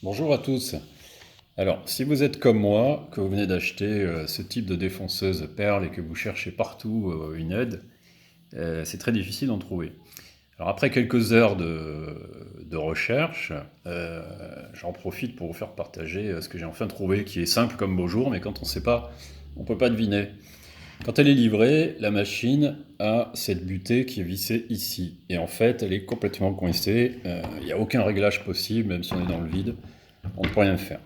Bonjour à tous. Alors, si vous êtes comme moi, que vous venez d'acheter ce type de défonceuse Perle et que vous cherchez partout une aide, c'est très difficile d'en trouver. Alors, après quelques heures de recherche, euh, j'en profite pour vous faire partager ce que j'ai enfin trouvé, qui est simple comme beau jour, mais quand on ne sait pas, on ne peut pas deviner. Quand elle est livrée, la machine a cette butée qui est vissée ici. Et en fait, elle est complètement coincée. Il n'y a aucun réglage possible, même si on est dans le vide, on ne peut rien faire.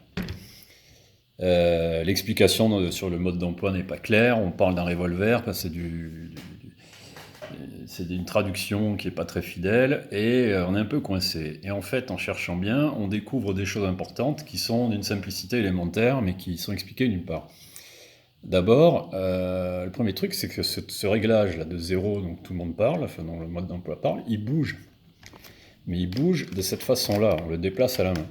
L'explication sur le mode d'emploi n'est pas claire. On parle d'un revolver, c'est une traduction qui n'est pas très fidèle, et on est un peu coincé. Et en fait, en cherchant bien, on découvre des choses importantes qui sont d'une simplicité élémentaire, mais qui sont expliquées nulle part. D'abord, le premier truc, c'est que ce réglage-là de zéro, dont tout le monde parle, enfin dont le mode d'emploi parle, il bouge. Mais il bouge de cette façon-là, on le déplace à la main.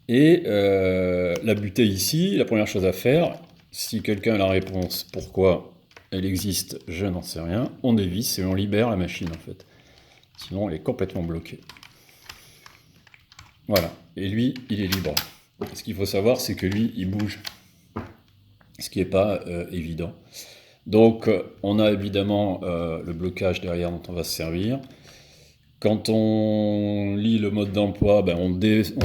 Et la butée ici, la première chose à faire, si quelqu'un a la réponse pourquoi elle existe, je n'en sais rien, on dévisse et on libère la machine en fait. Sinon elle est complètement bloquée. Voilà. Et lui, il est libre. Ce qu'il faut savoir, c'est que lui, il bouge. Ce qui n'est pas évident. Donc on a évidemment le blocage derrière dont on va se servir. Quand on lit le mode d'emploi, ben on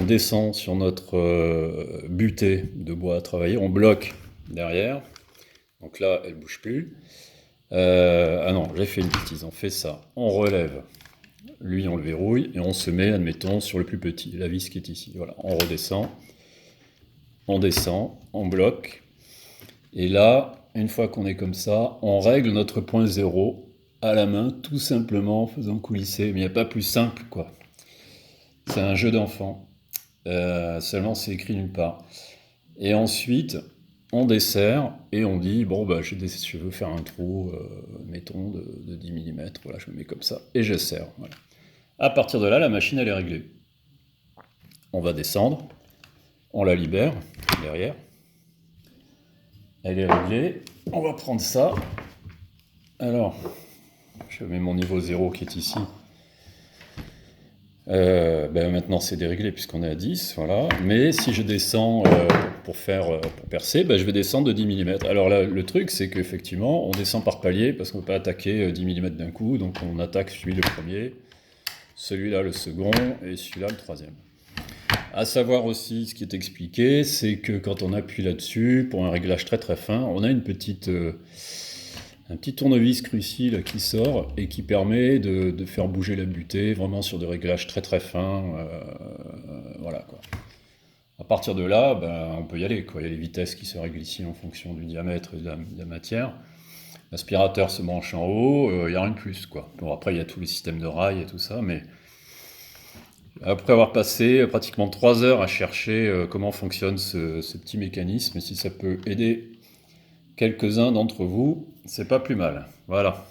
descend sur notre butée de bois à travailler, on bloque derrière. Donc là, elle ne bouge plus. Ah non, j'ai fait une bêtise, on fait ça. On relève, lui on le verrouille, et on se met, admettons, sur le plus petit, la vis qui est ici. Voilà, on redescend, on descend, on bloque. Et là, une fois qu'on est comme ça, on règle notre point zéro à la main, tout simplement en faisant coulisser. Mais il n'y a pas plus simple, quoi. C'est un jeu d'enfant. Seulement, c'est écrit nulle part. Et ensuite, on dessert et on dit, bon, bah, je veux faire un trou, mettons, de 10 mm. Voilà, je me mets comme ça et je serre. Voilà. À partir de là, la machine, elle est réglée. On va descendre, on la libère derrière. Elle est réglée. On va prendre ça. Alors, je mets mon niveau 0 qui est ici. Ben maintenant c'est déréglé puisqu'on est à 10, voilà. Mais si je descends pour percer, ben je vais descendre de 10 mm. Alors là, le truc, c'est qu'effectivement, on descend par palier parce qu'on ne peut pas attaquer 10 mm d'un coup. Donc on attaque celui le premier, celui-là le second et celui-là le troisième. À savoir aussi, ce qui est expliqué, c'est que quand on appuie là-dessus, pour un réglage très très fin, on a un petit tournevis cruci là, qui sort et qui permet de faire bouger la butée vraiment sur des réglages très très fins. Voilà quoi. À partir de là, ben, on peut y aller, quoi. Il y a les vitesses qui se règlent ici en fonction du diamètre et de la matière. L'aspirateur se branche en haut, il n'y a rien de plus, quoi. Bon, après, il y a tous les systèmes de rails et tout ça, mais après avoir passé pratiquement 3 heures à chercher comment fonctionne ce petit mécanisme, et si ça peut aider quelques-uns d'entre vous, c'est pas plus mal. Voilà.